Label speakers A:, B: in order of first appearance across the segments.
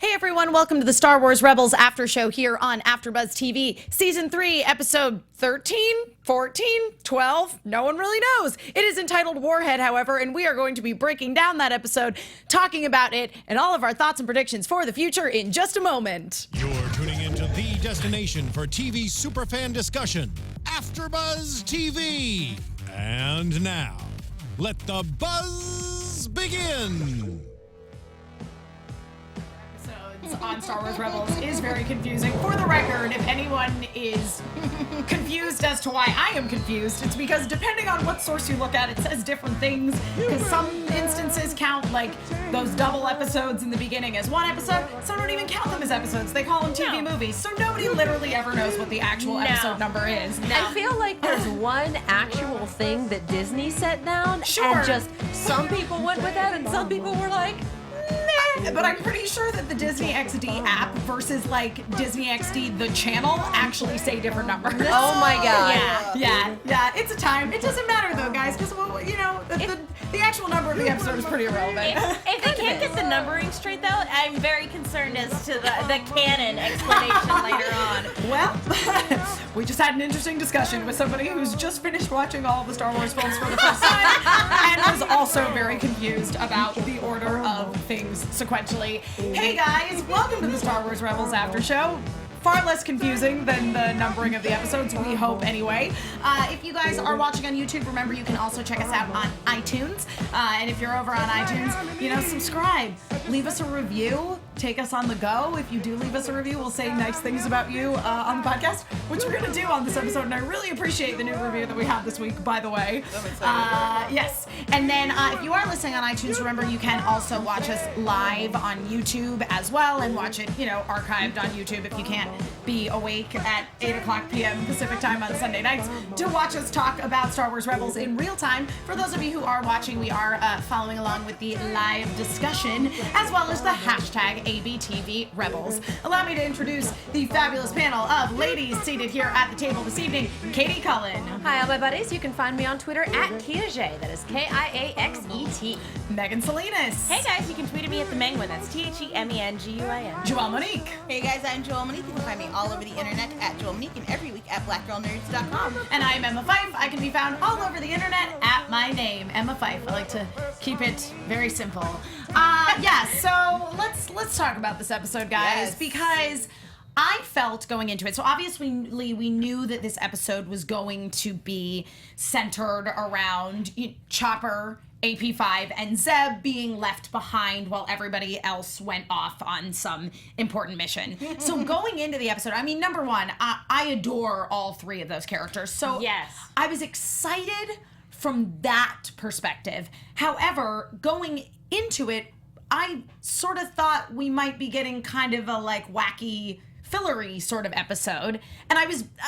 A: Hey everyone, welcome to the Star Wars Rebels After Show here on AfterBuzz TV, Season 3, Episode 13, 14, 12, no one really knows. It is entitled Warhead, however, and we are going to be breaking down that episode, talking about it, and all of our thoughts and predictions for the future in just a moment.
B: You're tuning into the destination for TV superfan discussion, AfterBuzz TV. And now, let the buzz begin.
A: On Star Wars Rebels is very confusing. For the record, if anyone is confused as to why I am confused, it's because depending on what source you look at, it says different things. Because some instances count like those double episodes in the beginning as one episode. Some don't even count them as episodes. They call them TV movies. So nobody literally ever knows what the actual episode number is.
C: I feel like there's one actual thing that Disney set down, and just some people went with that, and some people were like,
A: but I'm pretty sure that the Disney XD app versus like Disney XD the channel actually say different numbers.
C: oh my god.
A: Yeah. It's a time. It doesn't matter though, guys, because you know the actual number of the episode is pretty irrelevant.
D: If they can't get the numbering straight though, I'm very concerned as to the canon explanation later on.
A: Well, we just had an interesting discussion with somebody who's just finished watching all of the Star Wars films for the first time and was also very confused about the order of things sequentially. Hey guys, welcome to the Star Wars Rebels After Show. Far less confusing than the numbering of the episodes, we hope anyway. If you guys are watching on YouTube, remember you can also check us out on iTunes. And if you're over on iTunes, subscribe. Leave us a review. Take us on the go. If you do leave us a review, we'll say nice things about you on the podcast, which we're going to do on this episode. And I really appreciate the new review that we have this week, by the way. Yes. And then if you are listening on iTunes, remember you can also watch us live on YouTube as well and watch it, archived on YouTube if you can't be awake at 8 o'clock p.m. Pacific time on Sunday nights to watch us talk about Star Wars Rebels in real time. For those of you who are watching, we are following along with the live discussion as well as the hashtag ABTV Rebels. Allow me to introduce the fabulous panel of ladies seated here at the table this evening. Katie Cullen.
C: Hi, all my buddies. You can find me on Twitter at Kiaxet. That is Kiaxet.
A: Megan Salinas.
D: Hey guys, you can tweet at me at the Menguin. That's TheMenguin.
A: Joelle Monique.
E: Hey guys, I'm Joelle Monique. You can find me all over the internet at Joelle Monique and every week at blackgirlnerds.com.
A: And I'm Emma Fyffe. I can be found all over the internet at my name, Emma Fyffe. I like to keep it very simple. So let's talk about this episode, guys, because I felt going into it, so obviously we knew that this episode was going to be centered around Chopper, AP5, and Zeb being left behind while everybody else went off on some important mission. So going into the episode, number one, I adore all three of those characters. So
D: yes.
A: I was excited from that perspective. However, going into it, I sort of thought we might be getting kind of a wacky fillery sort of episode, and I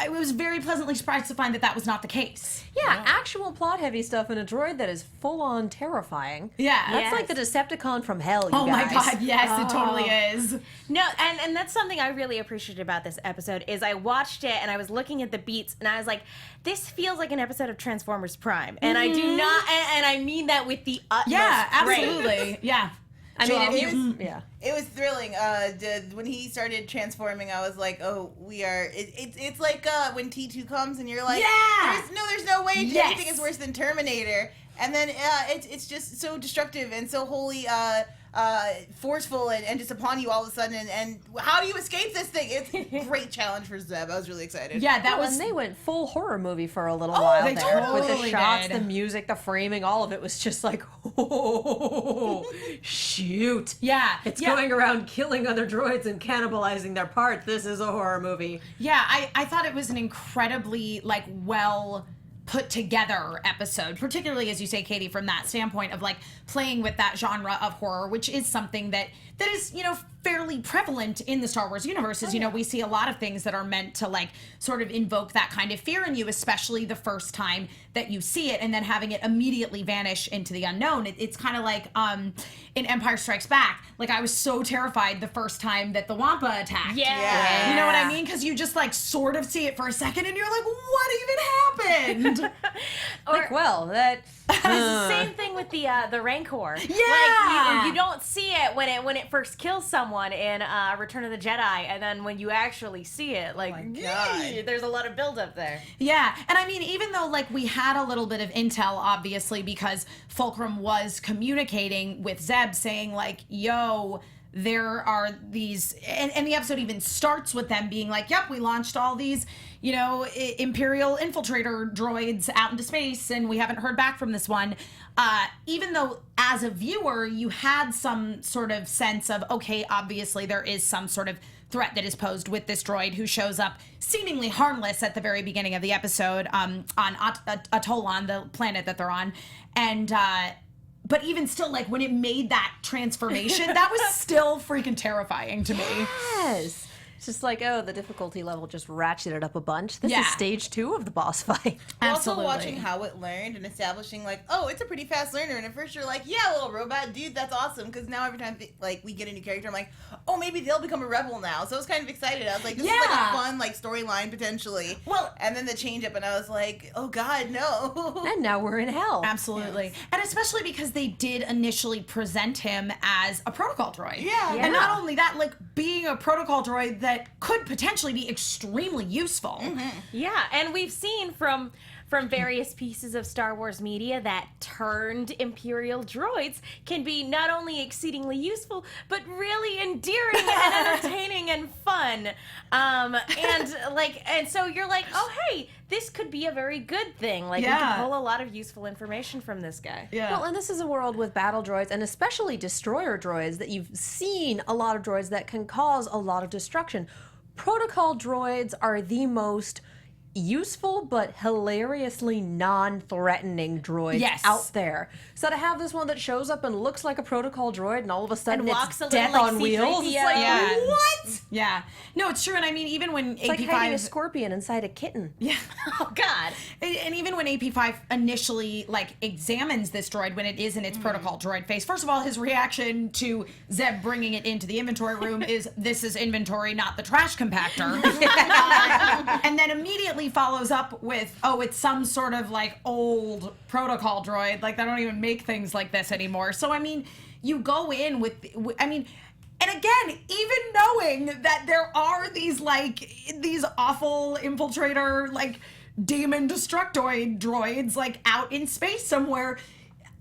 A: was very pleasantly surprised to find that was not the case.
C: Yeah, actual plot-heavy stuff in a droid that is full-on terrifying.
A: Yeah.
C: That's like the Decepticon from hell, you guys.
A: Oh my god, yes, it totally is.
D: No, and that's something I really appreciated about this episode is I watched it and I was looking at the beats and I was like, this feels like an episode of Transformers Prime. And I do not, and I mean that with the utmost
A: absolutely. Yeah.
E: It was thrilling. When he started transforming, I was like, "Oh, we are." It's like when T2 comes and you're like, "There's no way anything is worse than Terminator." And then it's just so destructive and so wholly forceful and just upon you all of a sudden. And how do you escape this thing? It's a great challenge for Zeb. I was really excited.
A: Yeah,
C: and they went full horror movie for a little while
A: they
C: there.
A: totally
C: with the shots,
A: did.
C: the music, the framing, all of it was just like, oh, shoot.
A: Yeah.
C: It's going around killing other droids and cannibalizing their parts. This is a horror movie.
A: Yeah, I thought it was an incredibly, well put together episode, particularly as you say, Katie, from that standpoint of playing with that genre of horror, which is something that is, fairly prevalent in the Star Wars universe. As we see a lot of things that are meant to sort of invoke that kind of fear in you, especially the first time that you see it and then having it immediately vanish into the unknown. It's kind of like in Empire Strikes Back. I was so terrified the first time that the Wampa attacked.
D: Yeah.
A: You know what I mean? Because you just sort of see it for a second and you're like, what even happened?
D: It's the same thing with the Rancor.
A: Yeah.
D: You don't see it when it first kills someone. someone in Return of the Jedi, and then when you actually see it, like, there's a lot of buildup there.
A: Yeah, and I mean, even though, like, we had a little bit of intel, obviously, because Fulcrum was communicating with Zeb, saying, like, yo, there are these, and the episode even starts with them being like, yep, we launched all these, you know, Imperial infiltrator droids out into space, and we haven't heard back from this one. Even though, as a viewer, you had some sort of sense of, okay, obviously there is some sort of threat that is posed with this droid who shows up seemingly harmless at the very beginning of the episode on Atollon, the planet that they're on. And, but even still, like, when it made that transformation, that was still freaking terrifying to me.
C: Yes. It's just like, oh, the difficulty level just ratcheted up a bunch. This is stage 2 of the boss fight.
E: Also watching how it learned and establishing, like, oh, it's a pretty fast learner. And at first you're like, yeah, little robot dude, that's awesome. Because now every time, like, we get a new character, I'm like, oh, maybe they'll become a rebel now. So I was kind of excited. I was like, this is like a fun, like, storyline potentially. Well, and then the change up, and I was like, oh, God, no.
C: And now we're in hell.
A: Absolutely. Yes. And especially because they did initially present him as a protocol droid.
E: Yeah.
A: And not only that, like, being a protocol droid that could potentially be extremely useful.
D: Mm-hmm. Yeah, and we've seen from various pieces of Star Wars media that turned Imperial droids can be not only exceedingly useful, but really endearing and entertaining and fun. And so you're like, oh, hey, this could be a very good thing. Like, we can pull a lot of useful information from this guy.
A: Yeah.
C: Well, and this is a world with battle droids, and especially destroyer droids, that you've seen a lot of droids that can cause a lot of destruction. Protocol droids are the most useful but hilariously non-threatening droids out there. So to have this one that shows up and looks like a protocol droid and all of a sudden it's death on wheels, it's like, what?
A: Yeah. No, it's true. And I mean, even when
C: it's like hiding a scorpion inside a kitten.
A: Yeah.
D: Oh, God.
A: And even when AP5 initially, like, examines this droid when it is in its protocol droid phase, first of all, his reaction to Zeb bringing it into the inventory room is, this is inventory, not the trash compactor. And then immediately follows up with, oh, it's some sort of, like, old protocol droid. Like, they don't even make things like this anymore. So, I mean, you go in with I mean, and again, even knowing that there are these, like, these awful infiltrator, like, demon destructoid droids, like, out in space somewhere,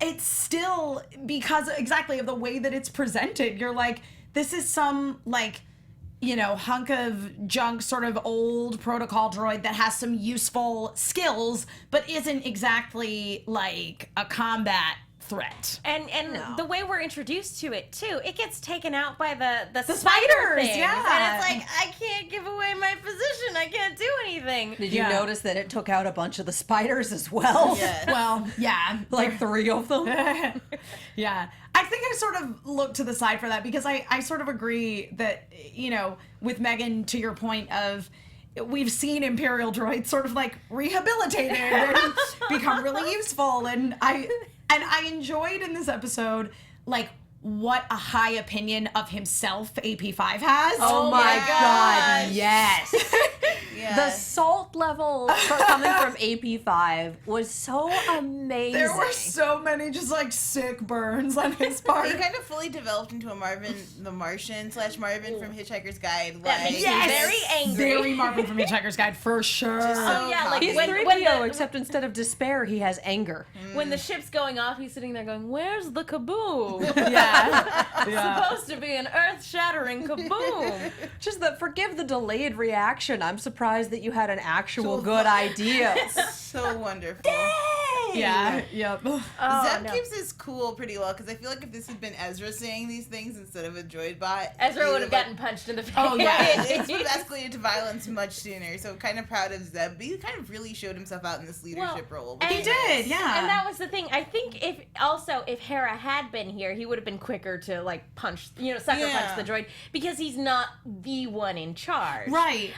A: it's still, because exactly of the way that it's presented, you're like, this is some, like, you know, hunk of junk, sort of old protocol droid that has some useful skills, but isn't exactly, like, a combat threat.
D: And the way we're introduced to it too, it gets taken out by the
A: spiders
D: things.
A: yeah,
D: and it's like, I can't give away my position, I can't do anything.
C: Did you notice that it took out a bunch of the spiders as well?
E: Yes.
A: Well, yeah,
C: like 3 of them.
A: Yeah, I think I sort of look to the side for that, because I sort of agree that, you know, with Megan, to your point of, we've seen Imperial droids sort of, like, rehabilitated and become really useful, and I enjoyed in this episode, like, what a high opinion of himself AP5 has.
C: Oh my God, yes.
E: Yes.
C: The salt level coming from AP5 was so amazing.
A: There were so many just, like, sick burns on his part.
E: He kind of fully developed into a Marvin the Martian / Marvin from Hitchhiker's Guide. Like,
D: that makes me very angry.
A: Very Marvin from Hitchhiker's Guide, for sure.
D: Like,
C: he's 3PO, except instead of despair, he has anger.
D: When the ship's going off, he's sitting there going, where's the kaboom?
A: Yeah.
D: Supposed to be an earth-shattering kaboom.
C: Just that, forgive the delayed reaction. I'm surprised that you had an actual good idea.
E: So wonderful.
A: Yeah, yep.
E: Zeb keeps his cool pretty well, because I feel like if this had been Ezra saying these things instead of a droid bot,
D: Ezra would have gotten punched in the face.
A: Oh, yeah.
E: It would have escalated to violence much sooner. So kind of proud of Zeb, but he kind of really showed himself out in this leadership role.
A: He did, yeah.
D: And that was the thing. I think if Hera had been here, he would have been quicker to, like, punch, sucker punch the droid, because he's not the one in charge.
A: Right.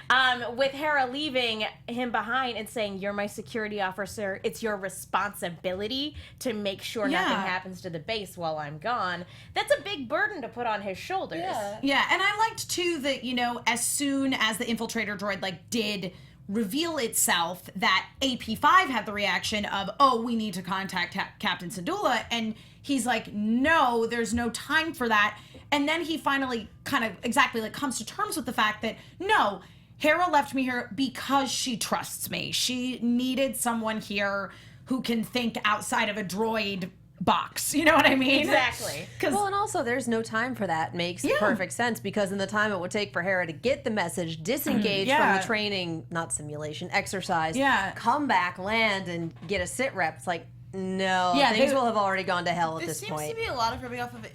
D: With Hera leaving him behind and saying, you're my security officer, it's your responsibility to make sure nothing happens to the base while I'm gone. That's a big burden to put on his shoulders.
A: Yeah, and I liked too that, as soon as the infiltrator droid, like, did reveal itself, that AP5 had the reaction of, oh, we need to contact Captain Syndulla, and he's like, no, there's no time for that. And then he finally kind of exactly like comes to terms with the fact that no, Hera left me here because she trusts me. She needed someone here who can think outside of a droid box. You know what I mean?
D: Exactly.
C: Well, and also there's no time for that. Makes perfect sense, because in the time it would take for Hera to get the message, disengage from the training, not simulation, exercise, come back, land, and get a sit rep. It's like, no, things will have already gone to hell at this point.
E: There seems to be a lot of rubbing off of it.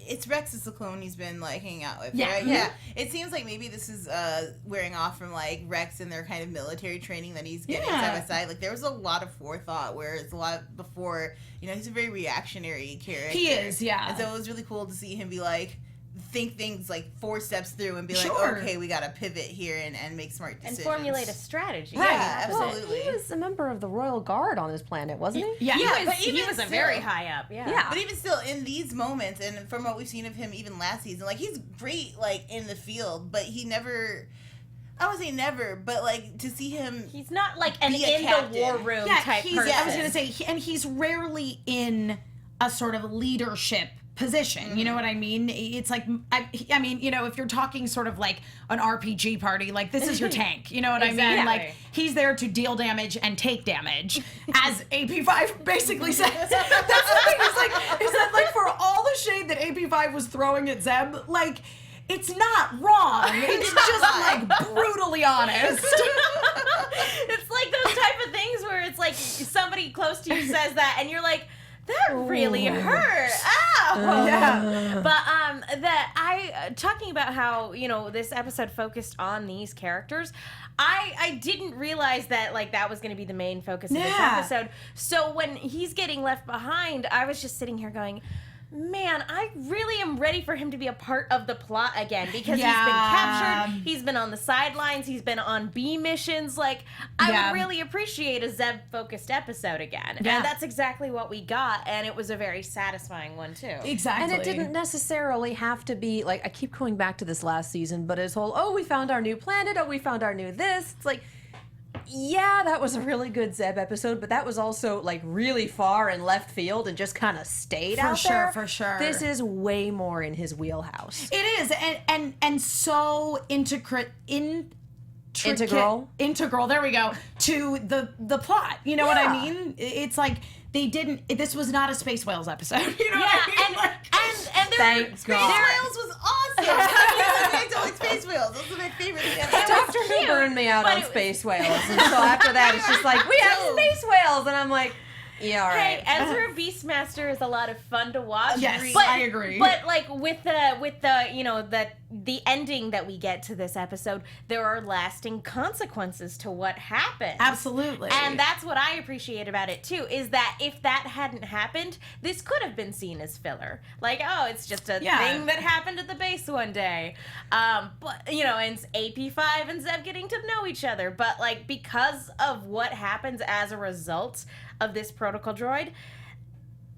E: It's Rex is the clone he's been like hanging out with, right?
C: Mm-hmm.
E: Yeah. It seems like maybe this is wearing off from like Rex and their kind of military training that he's getting side by side. Like there was a lot of forethought, whereas a lot before, he's a very reactionary character.
A: He is, yeah.
E: And so it was really cool to see him be like, think things like 4 steps through and be like, okay, we gotta pivot here and make smart decisions.
D: And formulate a strategy.
E: Right. Yeah, absolutely.
C: Well, he was a member of the Royal Guard on his planet, wasn't he?
A: Yeah.
D: He was a very high up. Yeah.
E: But even still, in these moments, and from what we've seen of him even last season, like, he's great, like, in the field, but he never... I would say never, but, like, to see him...
D: He's not, like, an
E: in
D: the war room type person.
A: I was going to say, he's rarely in a sort of leadership position. You know what I mean? It's like, I mean, if you're talking sort of like an RPG party, like this is your tank. You know what I mean? Like he's there to deal damage and take damage, as AP5 basically says. That's the thing. Is that like for all the shade that AP5 was throwing at Zeb, like it's not wrong. It's just like brutally honest.
D: It's like those type of things where it's like somebody close to you says that, and you're like, that really hurt. Ow.
A: Yeah.
D: But talking about how, this episode focused on these characters, I didn't realize that like that was going to be the main focus of this episode. So when he's getting left behind, I was just sitting here going, man, I really am ready for him to be a part of the plot again, because he's been captured, he's been on the sidelines, he's been on B missions. Like, I would really appreciate a Zeb-focused episode again. And that's exactly what we got, and it was a very satisfying one, too.
A: Exactly.
C: And it didn't necessarily have to be, like, I keep going back to this last season, but his whole, we found our new planet, we found our new this. It's like, yeah, that was a really good Zeb episode, but that was also like really far in left field and just kind of stayed out there.
A: For sure.
C: This is way more in his wheelhouse.
A: It is, and so integral. There we go. To the plot. You know what I mean? It's like they didn't. This was not a Space Whales episode. You know what I mean?
D: And
C: thank God.
E: Space Whales was awesome. I don't like Space Whales. Those are my favorite things.
C: Dr. Who burned me out on Space Whales, and so after that, it's just like, we have Space Whales, and I'm like, yeah, all right.
D: Hey, Ezra Beastmaster is a lot of fun to watch.
A: Yes,
D: but,
A: I agree.
D: But like with the the ending that we get to this episode, there are lasting consequences to what happened.
A: Absolutely.
D: And that's what I appreciate about it too, is that if that hadn't happened, this could have been seen as filler. Like, oh, it's just a thing that happened at the base one day. But and AP5 and Zeb getting to know each other. But like because of what happens as a result of this protocol droid,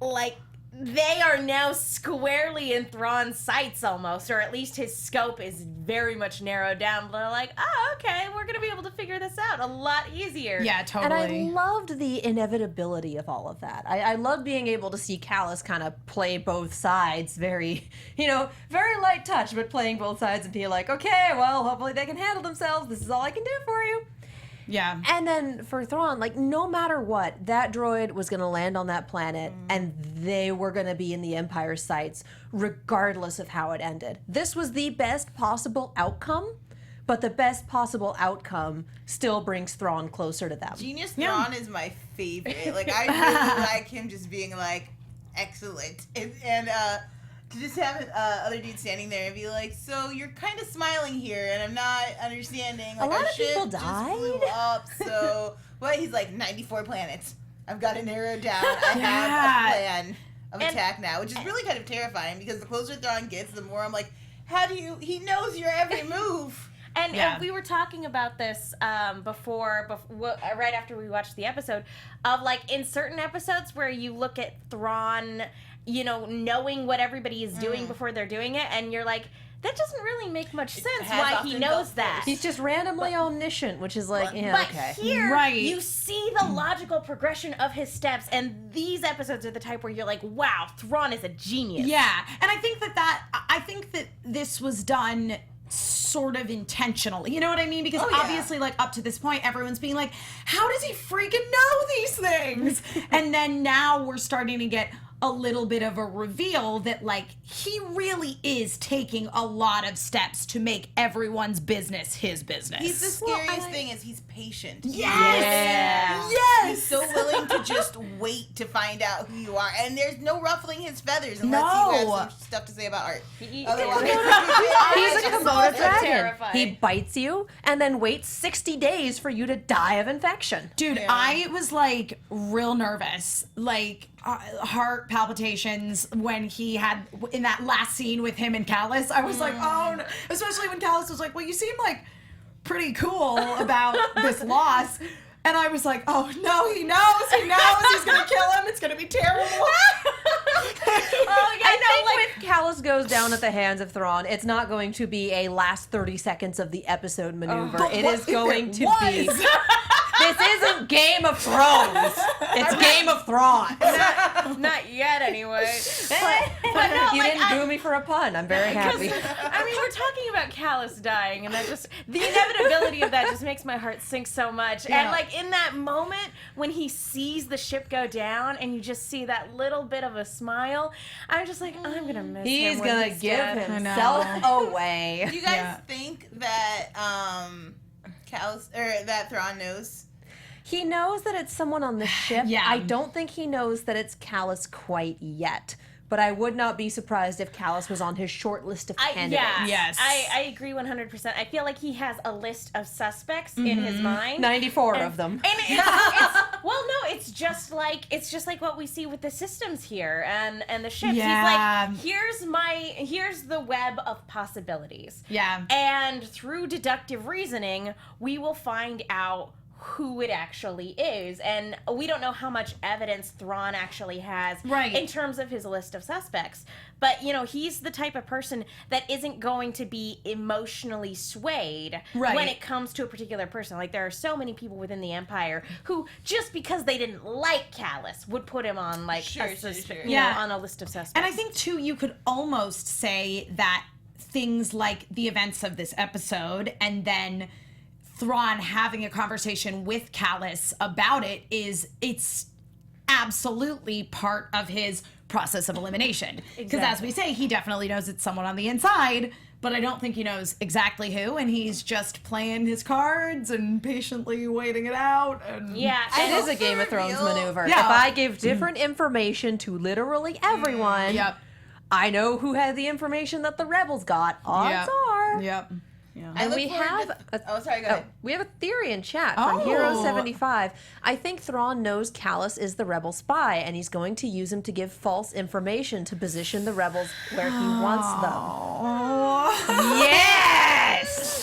D: like they are now squarely in Thrawn's sights almost, or at least his scope is very much narrowed down. They're like, oh, okay, we're gonna be able to figure this out a lot easier.
A: Yeah, totally.
C: And I loved the inevitability of all of that. I loved being able to see Callus kind of play both sides, very light touch, but playing both sides and be like, okay, well, hopefully they can handle themselves. This is all I can do for you.
A: Yeah.
C: And then for Thrawn, like, no matter what, that droid was going to land on that planet, and they were going to be in the Empire's sights, regardless of how it ended. This was the best possible outcome, but the best possible outcome still brings Thrawn closer to them.
E: Genius Thrawn is my favorite. Like, I really like him just being, like, excellent. And to just have other dudes standing there and be like, so you're kind of smiling here, and I'm not understanding. Like,
C: a lot
E: our
C: of people
E: ship just flew up, so what? He's like 94 planets. I've got it narrowed down. I have a plan of attack now, which is really kind of terrifying because the closer Thrawn gets, the more I'm like, how do you? He knows your every move.
D: And we were talking about this before, right after we watched the episode, of like in certain episodes where you look at Thrawn, knowing what everybody is doing before they're doing it, and you're like, that doesn't really make much sense
E: has
D: why
E: often
D: he knows
E: felt
D: that.
E: forced.
C: He's just randomly omniscient, which is like, yeah,
D: But
C: okay.
D: here,
A: Right.
D: you see the logical progression of his steps, and these episodes are the type where you're like, wow, Thrawn is a genius.
A: Yeah, and I think that this was done sort of intentionally. You know what I mean? Because obviously, like, up to this point, everyone's being like, how does he freaking know these things? And then now we're starting to get a little bit of a reveal that, like, he really is taking a lot of steps to make everyone's business his business.
E: He's the scariest thing is he's patient.
A: Yes!
E: He's so willing to just wait to find out who you are, and there's no ruffling his feathers unless you have some stuff to say about art. Otherwise,
C: He's a Komodo dragon.
D: terrifying.
C: He bites you and then waits 60 days for you to die of infection.
A: Dude, I was like real nervous, like heart palpitations when he had in that last scene with him and Callus. I was like, oh no. Especially when Callus was like, well, you seem like pretty cool about this loss. And I was like, oh no, he knows he's gonna kill him. It's gonna be terrible.
C: I think when Callus goes down at the hands of Thrawn, it's not going to be a last 30 seconds of the episode maneuver.
A: But
C: It
A: what
C: is
A: if
C: going
A: it
C: to be.
A: was?
C: This isn't Game of Thrones. It's Game of Thrawn.
D: Not yet, anyway. But no,
C: You
D: like,
C: didn't boo me for a pun. I'm very happy.
D: I mean, we're talking about Callus dying, and the inevitability of that just makes my heart sink so much.
A: Yeah.
D: And, like, in that moment when he sees the ship go down, and you just see that little bit of a smile, I'm just like, I'm gonna miss him.
C: He's
D: when
C: gonna
D: he's
C: give
D: dead.
C: himself away.
E: do you guys think that Callus or that Thrawn knows?
C: He knows that it's someone on the ship.
A: Yeah.
C: I don't think he knows that it's Callus quite yet. But I would not be surprised if Callus was on his short list of candidates.
A: Yes.
D: I agree 100%. I feel like he has a list of suspects in his mind.
C: 94 of them.
D: And it's just like what we see with the systems here and the ships.
A: Yeah.
D: He's like, here's the web of possibilities.
A: Yeah.
D: And through deductive reasoning, we will find out who it actually is, and we don't know how much evidence Thrawn actually has in terms of his list of suspects, but he's the type of person that isn't going to be emotionally swayed when it comes to a particular person. Like, there are so many people within the Empire who, just because they didn't like Callus, would put him on on a list of suspects.
A: And I think too, you could almost say that things like the events of this episode and then Thrawn having a conversation with Callus about it's absolutely part of his process of elimination. Because as we say, he definitely knows it's someone on the inside, but I don't think he knows exactly who, and he's just playing his cards and patiently waiting it out. And
C: It is a Game of Thrones maneuver.
A: Yeah.
C: If I give different information to literally everyone, I know who had the information that the rebels got. Odds are.
A: Yep. Yeah.
C: And we have
E: go ahead.
C: we have a theory in chat from Hero75. I think Thrawn knows Callus is the rebel spy, and he's going to use him to give false information to position the rebels where he wants them. Yes.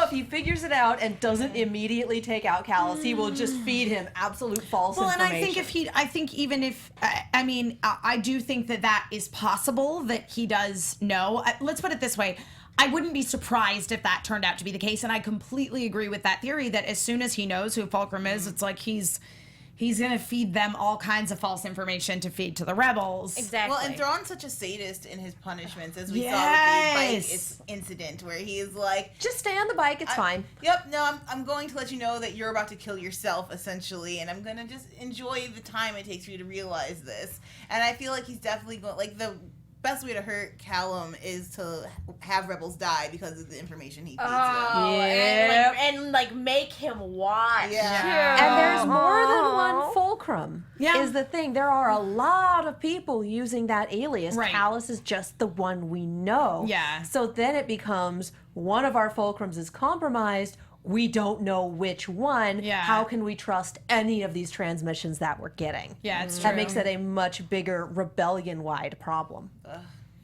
C: If he figures it out and doesn't immediately take out Callus, he will just feed him absolute false information.
A: And I think even if I do think that is possible, that he does know. Let's put it this way. I wouldn't be surprised if that turned out to be the case, and I completely agree with that theory that as soon as he knows who Fulcrum is, it's like he's gonna feed them all kinds of false information to feed to the rebels.
D: Exactly.
E: Well, and Thrawn's such a sadist in his punishments, as we saw with the bike incident, where he's like,
C: just stay on the bike, it's fine.
E: Yep, no, I'm going to let you know that you're about to kill yourself, essentially, and I'm gonna just enjoy the time it takes for you to realize this. And I feel like he's definitely going, like, the best way to hurt Callum is to have rebels die because of the information he feeds them.
D: And make him watch.
E: Yeah.
C: And there's more than one Fulcrum. Is the thing. There are a lot of people using that alias. Callus is just the one we know.
A: Yeah.
C: So then it becomes one of our Fulcrums is compromised. We don't know which one.
A: Yeah.
C: How can we trust any of these transmissions that we're getting?
A: Yeah, it's true.
C: That makes it a much bigger rebellion-wide problem.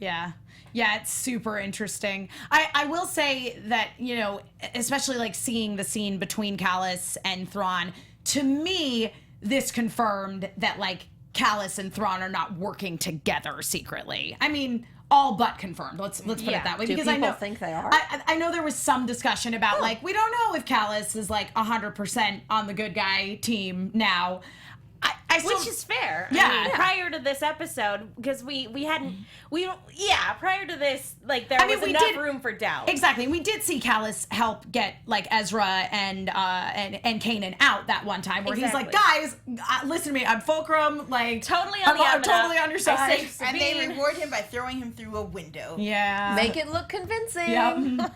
A: Yeah. Yeah, it's super interesting. I will say that, especially like seeing the scene between Callus and Thrawn, to me, this confirmed that like Callus and Thrawn are not working together secretly. I mean, all but confirmed. Let's put it that way.
C: Do
A: because
C: people
A: I know,
C: think they are?
A: I know there was some discussion about like, we don't know if Callus is like 100% on the good guy team now. I still,
D: which is fair.
A: Yeah.
D: I mean, prior to this episode, because prior to this, like there was enough room for doubt.
A: Exactly. We did see Callus help get like Ezra and Kanan out that one time where he's like, guys, listen to me, I'm Fulcrum, like
D: totally on
A: I'm totally on your side.
E: And they reward him by throwing him through a window.
A: Yeah.
C: Make it look convincing.
A: Yep.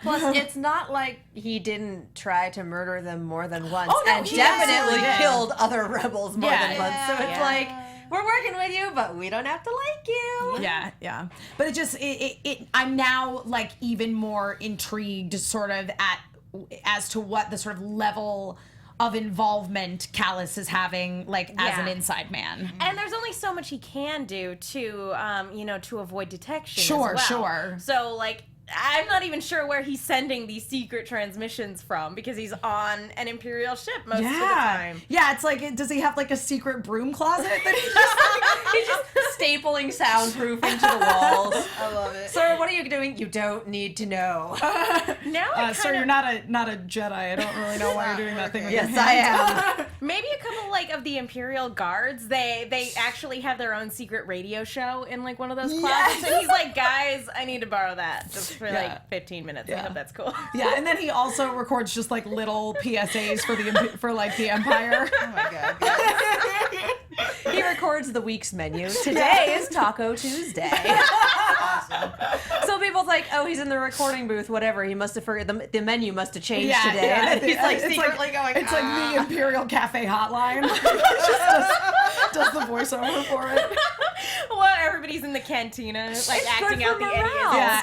C: Plus, it's not like he didn't try to murder them more than once,
A: Oh, no,
C: and
A: he
C: definitely
A: absolutely did.
C: killed other rebels more than once. So it's
D: Yeah.
C: like, we're working with you, but we don't have to like you.
A: Yeah. But it just I'm now like even more intrigued sort of as to what the sort of level of involvement Callus is having like as an inside man.
D: And there's only so much he can do to to avoid detection.
A: Sure,
D: as well.
A: sure.
D: So like I'm not even sure where he's sending these secret transmissions from because he's on an Imperial ship most of the time.
A: Yeah, it's like, does he have like a secret broom closet that he just
C: He's just stapling soundproof into the walls.
E: I love it.
C: Sir, what are you doing? You don't need to know.
D: Now
A: sir, you're not a Jedi. I don't really know why you're doing that thing with your
C: Yes, I
A: hands.
C: am.
D: maybe a couple like of the Imperial guards. They actually have their own secret radio show in like one of those closets, and he's like, guys, I need to borrow that just for like 15 minutes. I hope that's cool.
A: Yeah, and then he also records just like little PSAs for the Empire.
E: Oh my god.
C: He records the week's menu. Today is Taco Tuesday.
E: Awesome.
C: So people's like, oh, he's in the recording booth, whatever. He must have forgotten. The menu must have changed today.
A: Yeah,
C: And then he's like
A: it's
C: secretly going,
A: It's like the Imperial Cafe hotline. Just does the voiceover for it.
D: Well, everybody's in the cantina, like acting out the
C: morale.
D: idiots.
A: Yeah,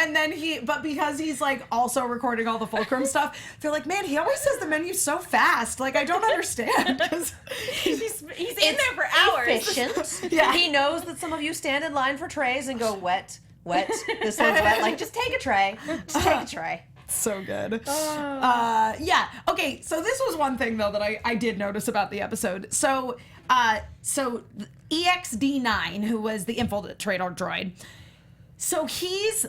A: and then he, but because he's like also recording all the Fulcrum stuff, they're like, man, he always says the menu so fast. Like, I don't understand. 'Cause
D: He's in there for hours.
C: efficient.
A: Yeah.
C: He knows that some of you stand in line for trays and go, wet. This one's wet. Like, just take a tray. Just take a tray.
A: so good. Yeah. Okay. So this was one thing though that I did notice about the episode. So EXD9, who was the infiltrator droid. So he's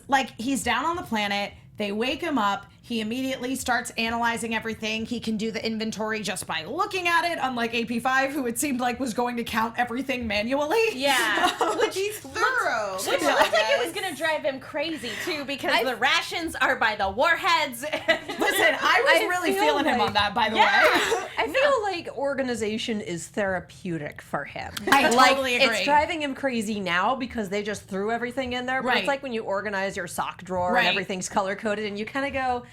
A: down on the planet. They wake him up. He immediately starts analyzing everything. He can do the inventory just by looking at it, unlike AP5, who it seemed like was going to count everything manually.
D: Yeah.
E: Which he's thorough.
D: Which looked like it was going to drive him crazy, too, because the rations are by the Warheads.
A: Listen, I was really
C: feel
A: feeling him
C: like-
A: on that, by the way.
C: I feel like organization is therapeutic for him.
A: I
C: Like,
A: totally agree.
C: It's driving him crazy now because they just threw everything in there. But
A: Right.
C: it's like when you organize your sock drawer
A: Right.
C: and everything's color coded, and you kind of go,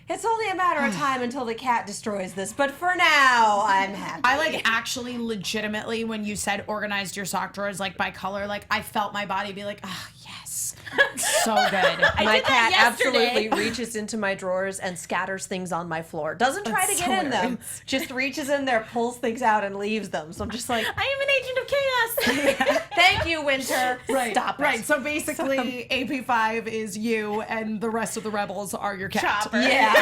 C: it's only a matter of time until the cat destroys this. But for now, I'm happy.
A: I like actually legitimately when you said organized your sock drawers like by color, like I felt my body be like, ah, yes. So good.
C: My
D: did that
C: cat
D: yesterday.
C: absolutely reaches into my drawers and scatters things on my floor. Doesn't try
A: That's
C: to get
A: so
C: in them.
A: hilarious.
C: Just reaches in there, pulls things out, and leaves them. So I'm just like,
D: I am an agent of chaos.
C: thank you, Winter.
A: Right.
C: Stop it.
A: Right. So basically AP5 is you and the rest of the rebels are your cat.
D: Chopper.
C: Yeah.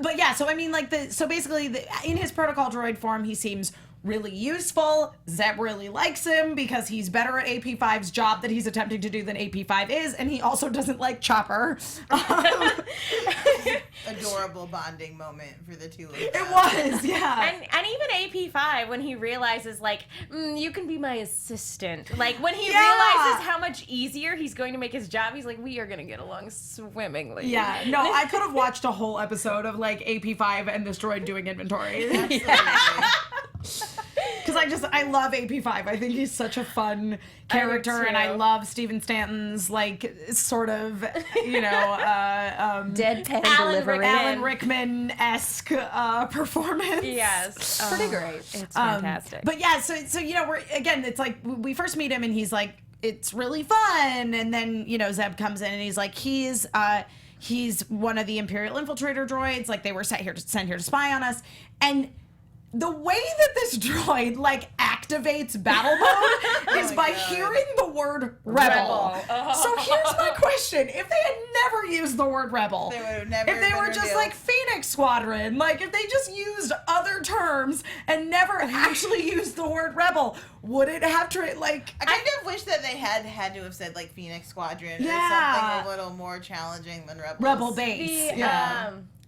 A: But yeah, so I mean so basically in his protocol droid form he seems really useful. Zeb really likes him because he's better at AP5's job that he's attempting to do than AP5 is, and he also doesn't like Chopper.
E: Adorable bonding moment for the two of them.
A: It was, yeah.
D: And even AP5, when he realizes, like, you can be my assistant. Like, when he
A: Yeah.
D: realizes how much easier he's going to make his job, he's like, we are going to get along swimmingly.
A: Yeah, no, I could have watched a whole episode of like AP5 and this droid doing inventory. Because I love AP5. I think he's such a fun character, and I
D: too.
A: love Stephen Stanton's like sort of,
C: Deadpan
D: Alan
C: delivery.
A: Alan Rickman-esque performance.
D: Yes.
C: Pretty great.
D: It's fantastic.
A: But yeah, so it's like we first meet him and he's like, it's really fun, and then Zeb comes in and he's like, he's one of the Imperial infiltrator droids. Like they were sent here to spy on us, and the way that this droid like activates battle mode is by hearing the word rebel. So here's my question: if they had never used the word rebel,
E: They would have never
A: if they
E: been
A: were just
E: revealed.
A: like Phoenix Squadron, like if they just used other terms and never actually used the word rebel, would it have like?
E: I kind of wish that they had to have said like Phoenix Squadron or
A: Yeah.
E: something a little more challenging than Rebels.
A: Rebel base.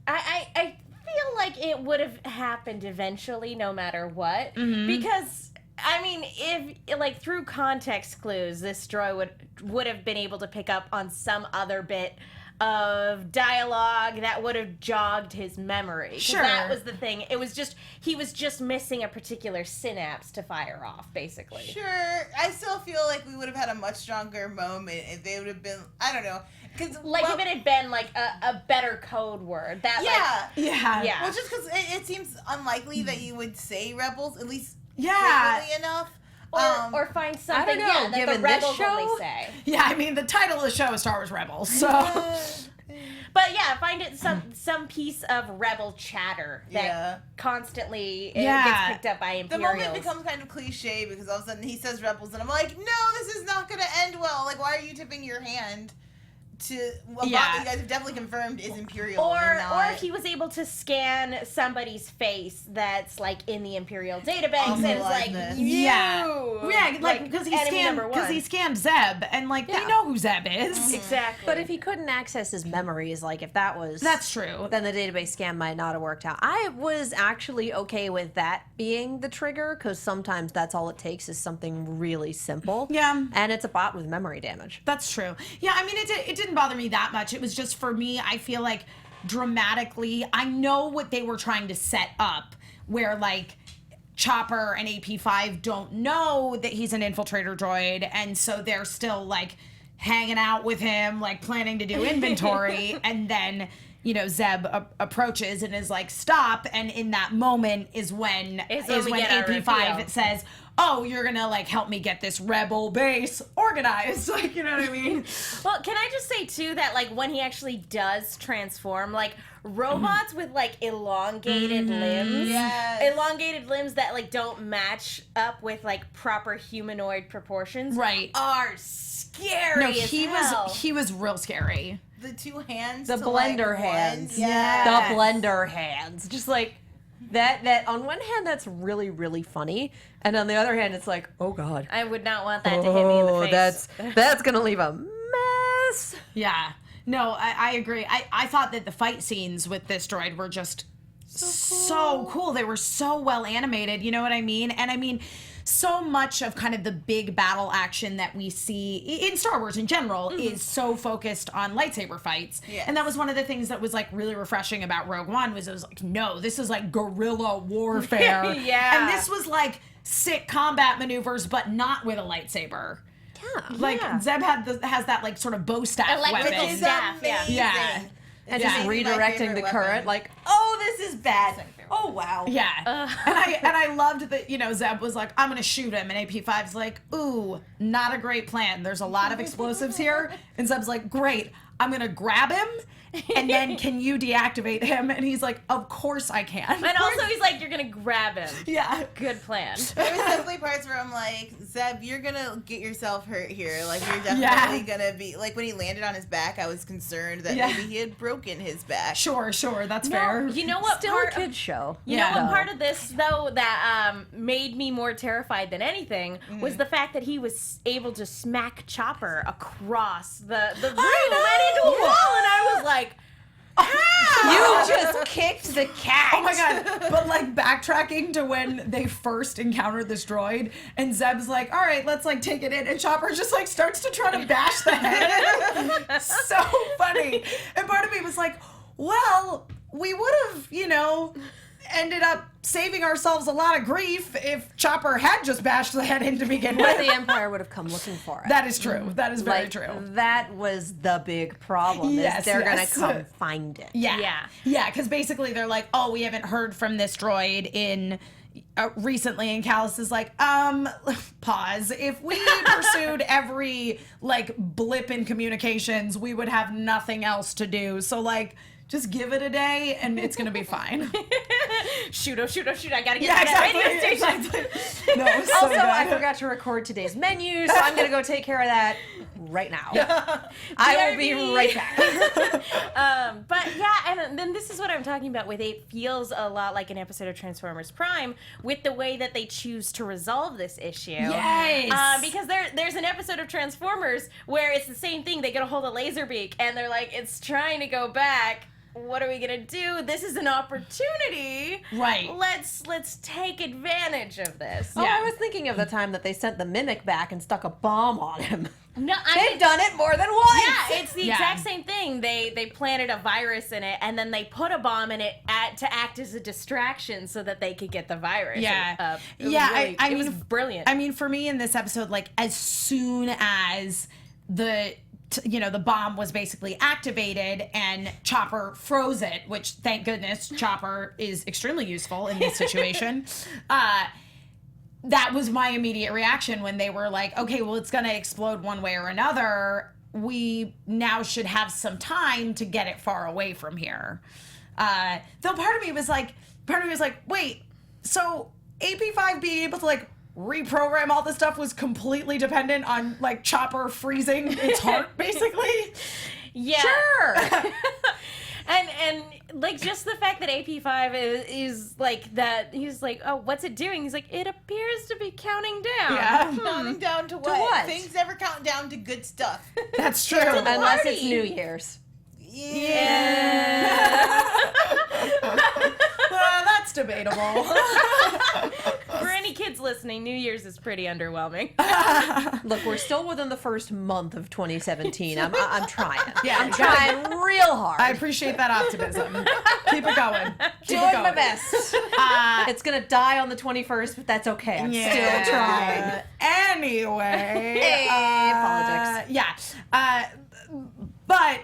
D: I feel like it would have happened eventually, no matter what, because I mean, if like through context clues, this droid would have been able to pick up on some other bit of dialogue that would have jogged his memory. 'Cause
A: Sure.
D: that was the thing. It was just he was just missing a particular synapse to fire off, basically.
E: Sure, I still feel like we would have had a much stronger moment if they would have been. I don't know, because
D: Like if it had been like a better code word that
A: Yeah.
E: Well, just because it seems unlikely that you would say rebels, at least
A: Yeah.
E: frequently enough.
D: or find something
C: know,
D: that the
C: given this
D: rebels
C: show-
D: only say.
A: Yeah, I mean, the title of the show is Star Wars Rebels, so.
D: But yeah, find it some piece of rebel chatter that
E: Yeah.
D: constantly
A: Yeah.
D: gets picked up by
E: The
D: Imperials.
E: moment becomes kind of cliche because all of a sudden he says rebels, and I'm like, no, this is not going to end well. Like, why are you tipping your hand to a
A: Yeah.
E: bot that you guys have definitely confirmed is Imperial?
D: or
E: and not...
D: if he was able to scan somebody's face that's like in the Imperial databanks
E: Also
D: and it's like
E: liveness.
D: you,
A: Yeah, like because he scanned Zeb, and like they
C: Yeah.
A: know who Zeb is.
D: exactly.
C: But if he couldn't access his memories, like if that was
A: That's true.
C: then the database scan might not have worked out. I was actually okay with that being the trigger because sometimes that's all it takes is something really simple.
A: Yeah.
C: and it's a bot with memory damage.
A: That's true. Yeah, I mean, it didn't bother me that much. It was just for me, I feel like dramatically, I know what they were trying to set up, where like Chopper and AP5 don't know that he's an infiltrator droid, and so they're still like hanging out with him, like planning to do inventory, and then Zeb approaches and is like, stop, and in that moment is when
D: we get our
A: AP5
D: reveal.
A: says, oh, you're gonna like help me get this rebel base organized, like, you know what I mean?
D: Well, can I just say too that like when he actually does transform, like robots with like elongated limbs,
E: Yes.
D: elongated limbs that like don't match up with like proper humanoid proportions,
A: Right.
D: are scary.
A: No,
D: as hell.
A: he was real scary.
E: the two hands,
C: The
E: to,
C: blender
E: like,
C: hands.
E: One, yeah.
C: The blender hands. Just like that on one hand that's really, really funny. And on the other hand it's like, oh god.
D: I would not want that to hit me in the face.
C: That's gonna leave a mess.
A: Yeah. No, I agree. I thought that the fight scenes with this droid were just so cool. They were so well animated, you know what I mean? And I mean, so much of kind of the big battle action that we see in Star Wars in general is so focused on lightsaber fights.
E: Yes.
A: And that was one of the things that was like really refreshing about Rogue One was it was like, no, this is like guerrilla warfare.
D: Yeah.
A: And this was like sick combat maneuvers, but not with a lightsaber.
C: Yeah.
A: Like Zeb has that like sort of bow staff
D: Electrical
A: weapon.
E: Which is
D: staff, yeah.
E: amazing.
A: Yeah.
C: And
A: Yeah.
C: just
E: Maybe my
C: redirecting
E: favorite
C: the
E: weapon.
C: current, like, oh, this is bad. Oh wow.
A: Yeah. And I loved that, Zeb was like, I'm gonna shoot him, and AP5's like, ooh, not a great plan. There's a lot of explosives here. And Zeb's like, great, I'm gonna grab him, and then can you deactivate him? And he's like, of course I can.
D: And also he's like, you're gonna grab him.
A: Yeah.
D: Good plan.
E: There was definitely parts where I'm like, Zeb, you're gonna get yourself hurt here. Like, you're definitely gonna be like, when he landed on his back, I was concerned that
A: Yeah.
E: maybe he had broken his back.
A: Sure, that's fair.
D: You know what
C: Still
D: part
C: a kid's show.
D: You know what part of this, though, that made me more terrified than anything was the fact that he was able to smack Chopper across the room and into a wall, and I was like,
C: You just kicked the cat.
A: Oh my god. But like backtracking to when they first encountered this droid and Zeb's like, all right, let's like take it in, and Chopper just like starts to try to bash the head. So funny. And part of me was like, well, we would have, ended up saving ourselves a lot of grief if Chopper had just bashed the head in to begin
C: But
A: with.
C: the Empire would have come looking for it.
A: That is true. That is very
C: Like,
A: true.
C: That was the big problem.
A: Yes,
C: is they're
A: yes.
C: gonna come find it.
A: Yeah. Because basically they're like, oh, we haven't heard from this droid in recently, and Callus is like, pause. If we pursued every like blip in communications, we would have nothing else to do. So like, just give it a day and it's gonna be fine.
D: shoot, I gotta get to that radio station.
A: Exactly. No, it was so
C: Also,
A: good.
C: I forgot to record today's menu, so I'm gonna go take care of that right now. I will be right back.
D: But yeah, and then this is what I'm talking about with it feels a lot like an episode of Transformers Prime with the way that they choose to resolve this issue.
A: Yes.
D: Because there's an episode of Transformers where it's the same thing. They get a hold of Laserbeak and they're like, it's trying to go back. What are we gonna do? This is an opportunity.
A: Right.
D: Let's take advantage of this.
C: Oh, I was thinking of the time that they sent the Mimic back and stuck a bomb on him.
D: No,
C: They've done it more than once.
D: Yeah, it's the exact same thing. They planted a virus in it, and then they put a bomb in it to act as a distraction so that they could get the virus.
A: Yeah.
D: It was brilliant.
A: I mean, for me in this episode, like, as soon as the bomb was basically activated and Chopper froze it, which, thank goodness, Chopper is extremely useful in this situation. That was my immediate reaction when they were like, okay, well, it's going to explode one way or another. We now should have some time to get it far away from here. Though part of me was like, wait, so AP5 being able to, like, reprogram all this stuff was completely dependent on, like, Chopper freezing its heart, basically?
D: Yeah.
C: Sure.
D: And like just the fact that AP5 is like that, he's like, oh, what's it doing? He's like, it appears to be counting down.
A: Yeah.
E: Counting down to what?
C: what?
E: Things never count down to good stuff.
A: That's true.
C: Unless it's New Year's.
A: Well, that's debatable.
D: For any kids listening, New Year's is pretty underwhelming.
C: Look, we're still within the first month of 2017. I'm trying.
A: Yeah,
C: I'm trying real hard.
A: I appreciate that optimism. Keep it going. Keep
C: doing
A: it going.
C: my best. It's gonna die on the 21st, but that's okay. I'm still trying.
A: Anyway.
C: Hey, politics.
A: Yeah. But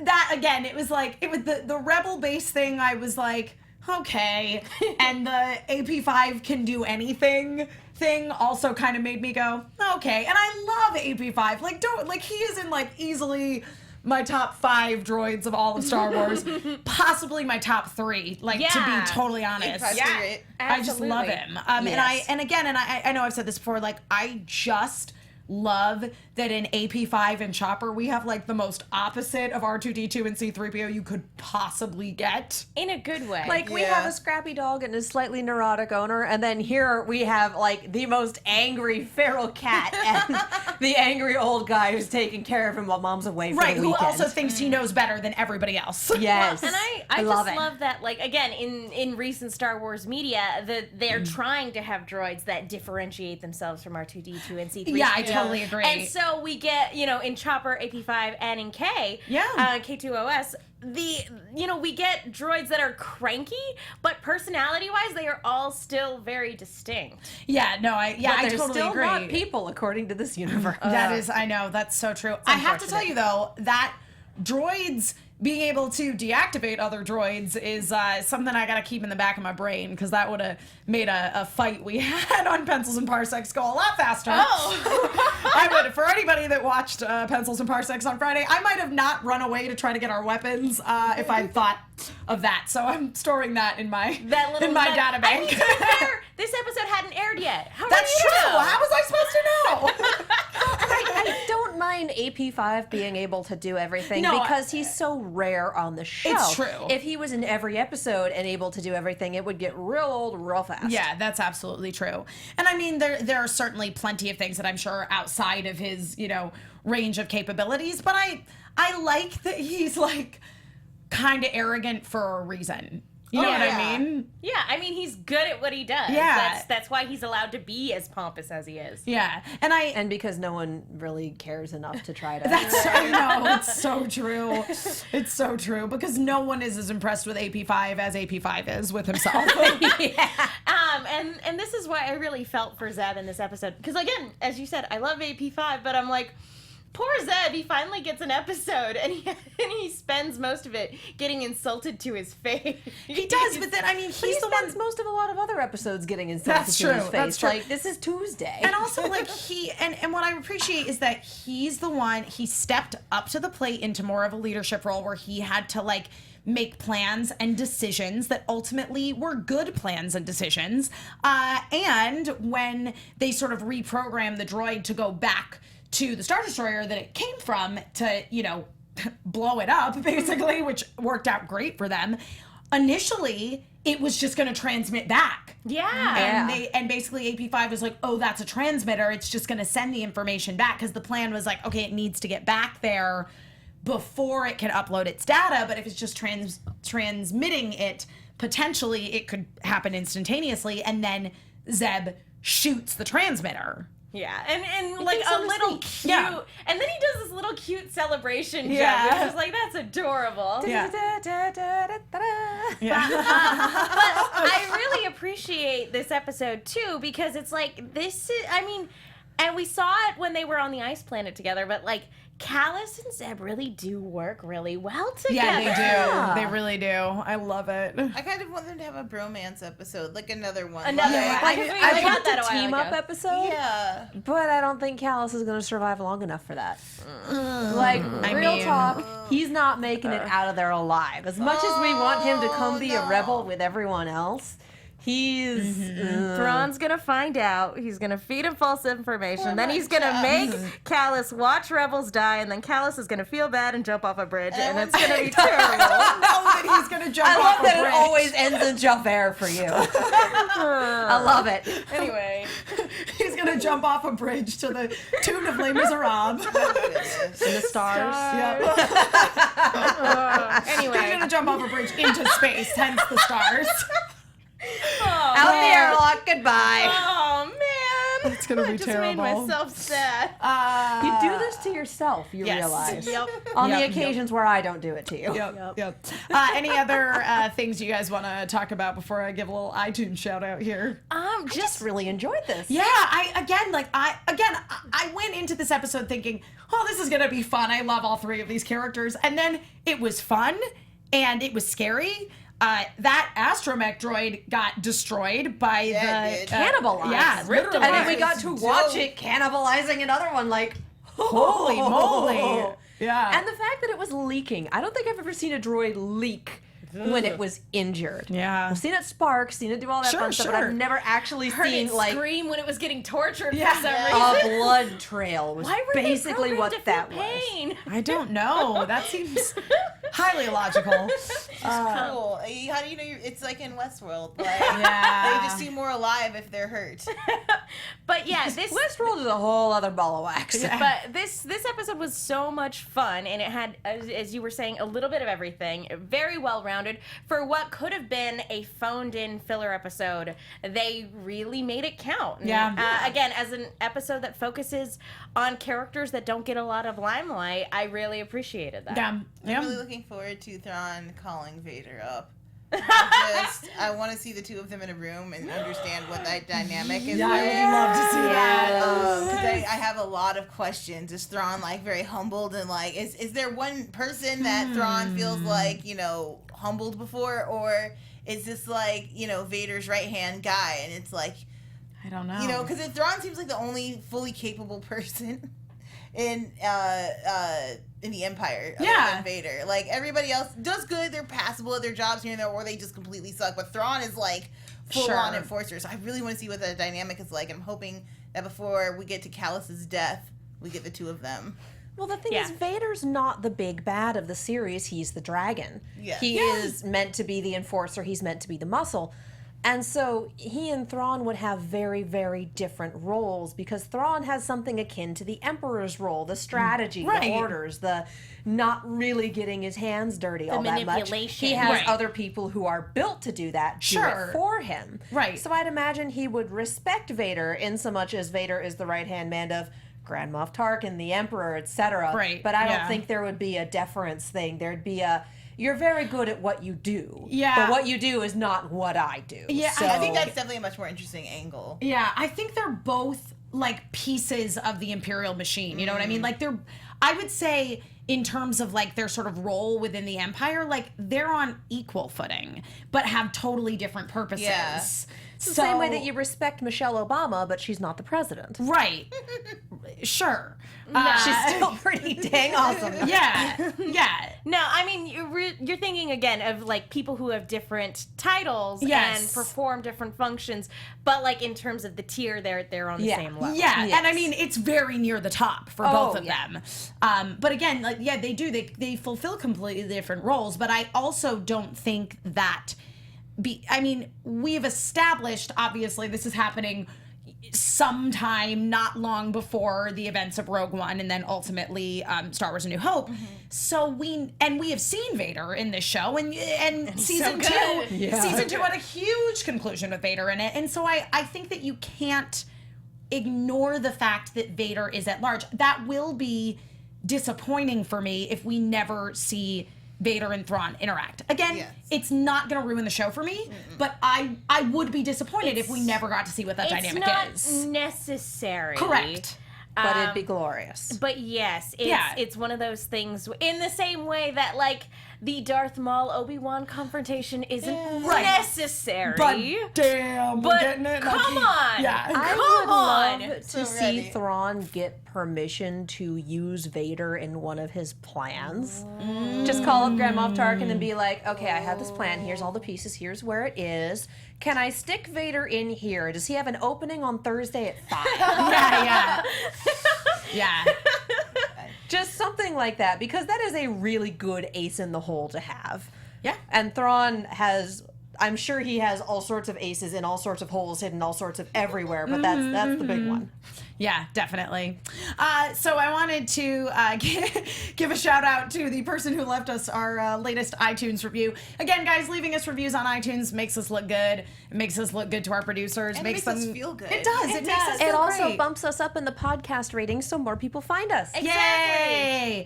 A: that, again, it was the rebel base thing. I was like, okay. And the AP5 can do anything thing also kind of made me go, okay. And I love AP5. Like, he is in, like, easily my top 5 droids of all of Star Wars. Possibly my top 3, to be totally honest.
E: Great.
A: I just love him.
C: Yes.
A: And I know I've said this before, like, I just love that in AP5 and Chopper we have, like, the most opposite of R2-D2 and C-3PO you could possibly get.
D: In a good way.
C: Like, we have a scrappy dog and a slightly neurotic owner, and then here we have, like, the most angry feral cat and the angry old guy who's taking care of him while mom's away for
A: Right,
C: the
A: who
C: weekend.
A: also thinks he knows better than everybody else.
C: Yes.
D: And I
C: love
D: just
C: it.
D: love that, like, again, in recent Star Wars media, that they're trying to have droids that differentiate themselves from R2-D2 and C-3PO.
A: Yeah, I totally agree.
D: And so we get, in Chopper, AP5, and in K, K2OS, we get droids that are cranky, but personality-wise, they are all still very distinct.
A: Yeah, no, I
C: They're
A: totally
C: still
A: agree.
C: not people, according to this universe.
A: That is, I know, that's so true. I have to tell you, though, that droids being able to deactivate other droids is something I gotta keep in the back of my brain, because that would have made a fight we had on Pencils and Parsecs go a lot faster. I would, for anybody that watched Pencils and Parsecs on Friday, I might have not run away to try to get our weapons if I'd thought of that. So I'm storing that in my data bank.
D: I mean, to be fair, this episode hadn't aired yet. How
A: That's
D: do you
A: true.
D: know?
A: How was I supposed to know?
C: I don't mind AP5 being able to do everything because he's so rare on the show.
A: It's true.
C: If he was in every episode and able to do everything, it would get real old real fast.
A: Yeah, that's absolutely true. And I mean, there are certainly plenty of things that I'm sure are outside of his, range of capabilities, but I like that he's, like, kind of arrogant for a reason. You know what I mean?
D: Yeah, I mean, he's good at what he does.
A: Yeah.
D: That's why he's allowed to be as pompous as he is.
A: Yeah.
C: And because no one really cares enough to try to...
A: I know, it's so true. It's so true, because no one is as impressed with AP5 as AP5 is with himself.
D: And this is why I really felt for Zeb in this episode. Because again, as you said, I love AP5, but I'm like, Poor Zeb, he finally gets an episode, and he spends most of it getting insulted to his face.
A: He does, but then, I mean,
C: He spends most of a lot of other episodes getting insulted
A: That's
C: to his
A: true,
C: face.
A: that's true.
C: Like, this is Tuesday.
A: And also, like, and what I appreciate is that he's the one, he stepped up to the plate into more of a leadership role where he had to, like, make plans and decisions that ultimately were good plans and decisions. And when they sort of reprogrammed the droid to go back to the Star Destroyer that it came from to, you know, blow it up, basically, which worked out great for them. Initially, it was just going to transmit back.
D: Yeah.
A: And basically AP5 was like, oh, that's a transmitter. It's just going to send the information back, because the plan was like, okay, it needs to get back there before it can upload its data. But if it's just transmitting it, potentially it could happen instantaneously, and then Zeb shoots the transmitter.
D: Yeah, and like a little cute,
A: Yeah.
D: and then he does this little cute celebration
A: Yeah.
D: jump, which is like, that's adorable.
A: Yeah. Yeah.
D: But I really appreciate this episode too, because it's like, this is, I mean, and we saw it when they were on the ice planet together, but like, Callus and Zeb really do work really well together.
A: Yeah, they do. They really do. I love it.
E: I kind of want them to have a bromance episode, like another one.
D: Another
E: like,
D: one.
C: I
D: got
C: want
D: that a
C: the
D: while
C: team up
D: ago.
C: episode,
E: Yeah.
C: but I don't think Callus is going to survive long enough for that. Like, real
A: mean-
C: talk, he's not making it out of there alive. As much as we want him to come be a rebel with everyone else, he's...
D: Thrawn's gonna find out. He's gonna feed him false information. Then he's gonna make Callus watch rebels die, and then Callus is gonna feel bad and jump off a bridge, and it's gonna be terrible.
A: know that he's gonna jump
C: I
A: off
C: love
A: a
C: that it
A: bridge.
C: always ends in jump air for you. I love it.
D: Anyway,
A: He's gonna jump off a bridge to the tune of Les Miserables.
C: In the stars.
A: Yep. He's
D: anyway,
A: gonna jump off a bridge into space, hence the stars.
C: Out the airlock, goodbye.
D: oh man,
A: It's gonna be
D: I just
A: terrible.
D: made myself sad.
C: You do this to yourself, you
A: Yes.
C: realize.
D: Yep.
C: On the
A: Yep.
C: occasions where I don't do it to you.
A: Yep. Any other things you guys want to talk about before I give a little iTunes shout out here?
C: Just really enjoyed this.
A: Yeah, I went into this episode thinking, oh, this is gonna be fun. I love all three of these characters, and then it was fun and it was scary. That astromech droid got destroyed by
E: it
A: the
E: did.
C: Cannibalized.
A: Yeah, ripped
C: And then
A: apart.
C: we got to watch it cannibalizing another one, like,
A: Holy moly! Yeah,
C: And the fact that it was leaking. I don't think I've ever seen a droid leak when it was injured.
A: Yeah.
C: I've seen it spark, seen it do all that
A: Sure,
C: fun stuff, but
A: sure.
C: I've never actually
D: Heard
C: seen,
D: it
C: like,
D: scream when it was getting tortured
A: Yeah.
D: for some reason.
C: a blood trail was
D: Why were
C: basically
D: they
C: what
D: programmed
C: that
D: to
C: was.
D: feel pain?
A: I don't know. That seems highly illogical.
E: Cool. How do you know it's like in Westworld? Like,
A: Yeah.
E: they just seem more alive if they're hurt.
D: But yeah, this
C: Westworld is a whole other ball of wax.
D: But this episode was so much fun, and it had, as you were saying, a little bit of everything. Very well rounded for what could have been a phoned in filler episode. They really made it count. And,
A: Yeah.
D: again, as an episode that focuses on characters that don't get a lot of limelight, I really appreciated that.
A: Yeah.
E: I'm
A: Yeah.
E: really looking forward to Thrawn calling Vader up. I want to see the two of them in a room and understand what that dynamic is
A: Yeah, I
E: like.
A: would love to see that.
E: 'Cause I have a lot of questions. Is Thrawn like very humbled and like is there one person that Thrawn feels like, you know, humbled before, or is this like, you know, Vader's right hand guy and it's like,
A: I don't know.
E: you know, because Thrawn seems like the only fully capable person in the Empire, other
A: Yeah.
E: than Vader. Like everybody else does good, they're passable at their jobs here and there, or they just completely suck. But Thrawn is like full on
A: Sure.
E: enforcer. So I really want to see what the dynamic is like. I'm hoping that before we get to Callus's death, we get the two of them.
C: Well, the thing
D: Yeah.
C: is, Vader's not the big bad of the series. He's the dragon.
E: Yeah.
C: He is meant to be the enforcer. He's meant to be the muscle. And so he and Thrawn would have very, very different roles because Thrawn has something akin to the Emperor's role, the strategy,
A: Right.
C: the orders, the not really getting his hands dirty all that much.
D: manipulation.
C: He has
A: Right.
C: other people who are built to do that, do
A: Sure.
C: it for him.
A: Right.
C: So I'd imagine he would respect Vader in so much as Vader is the right-hand man of Grand Moff Tarkin, the Emperor, etc.
A: Right,
C: But I don't
A: yeah.
C: think there would be a deference thing. There'd be a, you're very good at what you do.
A: Yeah.
C: But what you do is not what I do.
A: Yeah,
C: So,
E: I think that's definitely a much more interesting angle.
A: Yeah, I think they're both like pieces of the Imperial machine. You know what I mean? Like I would say in terms of like their sort of role within the Empire, like they're on equal footing, but have totally different purposes.
E: Yeah.
C: It's the same way that you respect Michelle Obama, but she's not the president.
A: Right. Sure.
C: She's still pretty dang awesome.
A: Yeah. Yeah.
D: No, I mean you're thinking again of like people who have different titles
A: Yes.
D: and perform different functions, but like in terms of the tier, they're on the same level.
A: Yeah,
C: Yes.
A: and I mean it's very near the top for both of them. But again, like they do they fulfill completely different roles. But I also don't think that. I mean, we've established obviously this is happening sometime not long before the events of Rogue One and then ultimately Star Wars: A New Hope. So we have seen Vader in this show and season two. Season 2 had a huge conclusion with Vader in it, and so I think that you can't ignore the fact that Vader is at large. That will be disappointing for me if we never see Vader and Thrawn interact. Again, it's not going to ruin the show for me, but I would be disappointed if we never got to see what that dynamic is.
D: It's not necessary.
A: Correct.
C: But it'd be glorious.
D: But yes, it's one of those things in the same way that like the Darth Maul Obi-Wan confrontation isn't necessary.
A: But damn, we're getting it.
D: Come on.
A: Yeah.
C: I would love to
E: So
C: see
E: ready.
C: Thrawn get permission to use Vader in one of his plans. Just call up Grand Moff Tarkin and be like, okay, I have this plan. Here's all the pieces. Here's where it is. Can I stick Vader in here? Does he have an opening on Thursday at 5?
A: Yeah. Yeah.
C: Just something like that, because that is a really good ace in the hole to have.
A: Yeah.
C: And Thrawn has, I'm sure he has all sorts of aces in all sorts of holes hidden all sorts of everywhere, but that's the big one.
A: Yeah, definitely. So I wanted to give a shout out to the person who left us our latest iTunes review. Again, guys, leaving us reviews on iTunes makes us look good. It makes us look good to our producers.
E: And
A: makes
E: makes
A: them
E: us feel good.
A: It does. It makes us feel
C: It also
A: great.
C: bumps us up in the podcast ratings so more people find us.
A: Yay!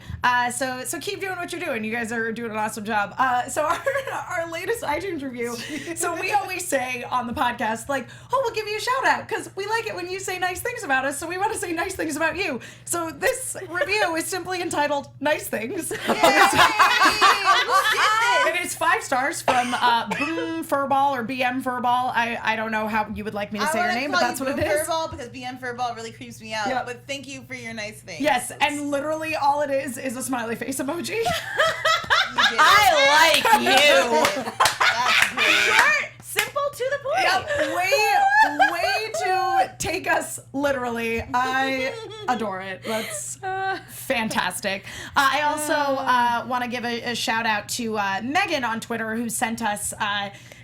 A: So keep doing what you're doing. You guys are doing an awesome job. So our latest iTunes review. So we always say on the podcast, like, oh, we'll give you a shout out because we like it when you say nice things about us. So we want to say nice things about you. So this review is simply entitled "Nice Things." It is 5 stars from Boom Furball or BM Furball. I don't know how you would like me to say your name, but that's what it is.
E: Furball because BM Furball really creeps me out.
A: Yep.
E: But thank you for your nice things.
A: Yes, and literally all it is a smiley face emoji.
C: I like you.
E: That's great.
D: Short, simple, to the point.
A: Yep, way to take us literally. I adore it. That's fantastic. I also want to give a shout out to Megan on Twitter who sent us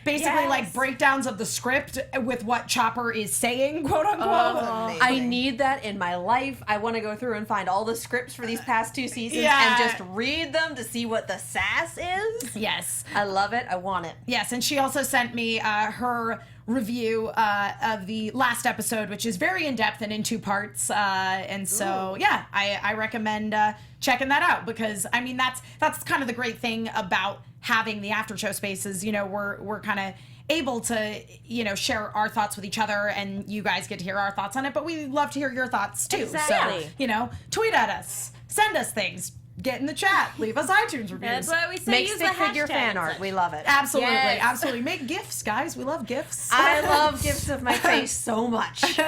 A: basically like breakdowns of the script with what Chopper is saying, quote unquote.
C: I need that in my life. I want to go through and find all the scripts for these past 2 seasons and just read them to see what the sass is.
A: Yes.
C: I love it. I want it.
A: Yes, and she also sent me her review of the last episode, which is very in-depth and in 2 parts. And so, yeah, I recommend checking that out because, I mean, that's kind of the great thing about having the after show spaces. You know, we're kind of able to, you know, share our thoughts with each other and you guys get to hear our thoughts on it, but we love to hear your thoughts too.
D: Exactly.
A: So, you know, tweet at us, send us things, get in the chat, leave us iTunes reviews.
D: That's why we say
C: Make
D: use
C: stick
D: the
C: figure
D: hashtag
C: fan
D: and
C: art.
D: such.
C: We love it.
A: Absolutely,
D: Yes.
A: absolutely. Make gifts, guys. We love gifts.
C: I love gifts of my face so much.
A: All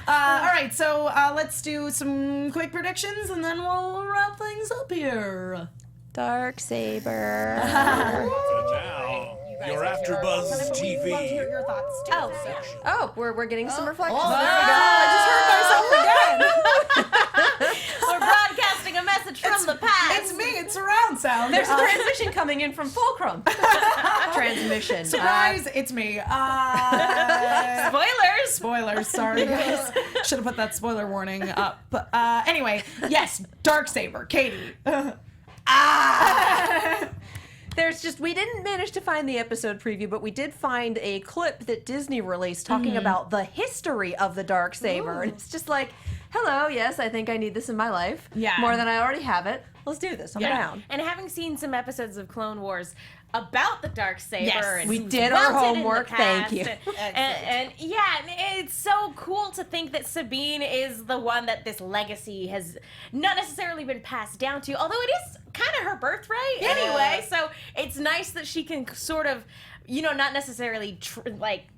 A: right, so let's do some quick predictions and then we'll wrap things up here.
C: Dark Saber.
F: Now, your AfterBuzz TV.
A: Love to hear your thoughts too.
C: Oh, we're getting some reflections.
A: Oh, there we go. I just heard myself again.
D: We're broadcasting a message from the past.
A: It's me. It's surround sound.
C: There's a transmission coming in from Fulcrum. Transmission.
A: Surprise! It's me.
D: Spoilers.
A: Spoilers. Sorry, guys. Should have put that spoiler warning up. Anyway, yes, Darksaber, Katie.
C: We didn't manage to find the episode preview, but we did find a clip that Disney released talking about the history of the Darksaber. And it's just like, hello, yes, I think I need this in my life.
A: Yeah.
C: More than I already have it. Let's do this. I'm down.
D: And having seen some episodes of Clone Wars, about the Darksaber.
C: Yes,
D: and
C: we
D: who's
C: did our
D: welted in the
C: homework, thank
D: past,
C: you.
D: And it's so cool to think that Sabine is the one that this legacy has not necessarily been passed down to, although it is kind of her birthright anyway. So it's nice that she can sort of, not necessarily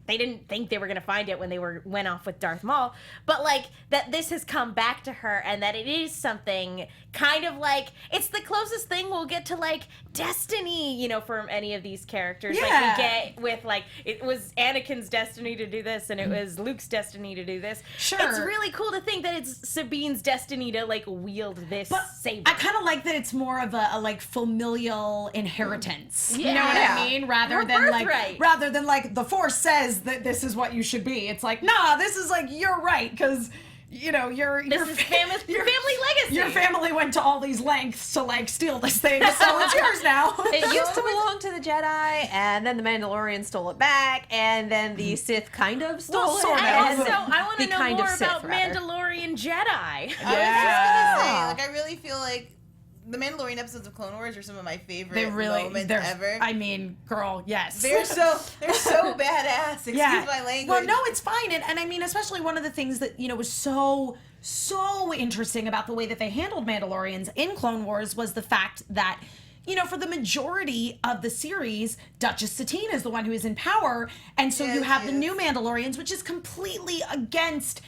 D: they didn't think they were going to find it when they went off with Darth Maul, but like that this has come back to her and that it is something kind of like it's the closest thing we'll get to like destiny, from any of these characters.
A: Yeah.
D: Like we get with like it was Anakin's destiny to do this and it was Luke's destiny to do this.
A: Sure.
D: It's really cool to think that it's Sabine's destiny to like wield this saber.
A: I kind of like that it's more of a like familial inheritance.
D: Yeah.
A: You know what I mean? Rather
D: Her
A: than like the Force says that this is what you should be. It's like, nah, this is like you're right because your
D: family legacy.
A: Your family went to all these lengths to like steal this thing, so it's yours now.
C: It used to belong to the Jedi, and then the Mandalorians stole it back, and then the Sith kind of stole it.
A: sort of.
D: And
C: and
D: also, I want to
C: the
D: know
C: kind of
D: more
C: Sith,
D: about
C: rather.
D: Mandalorian Jedi.
E: I was just gonna say, like, I really feel like the Mandalorian episodes of Clone Wars are some of my favorite moments ever.
A: I mean, girl, yes.
E: They're so badass. Excuse my language.
A: Well, no, it's fine. And I mean, especially one of the things that, was so interesting about the way that they handled Mandalorians in Clone Wars was the fact that, for the majority of the series, Duchess Satine is the one who is in power. And so you have the new Mandalorians, which is completely against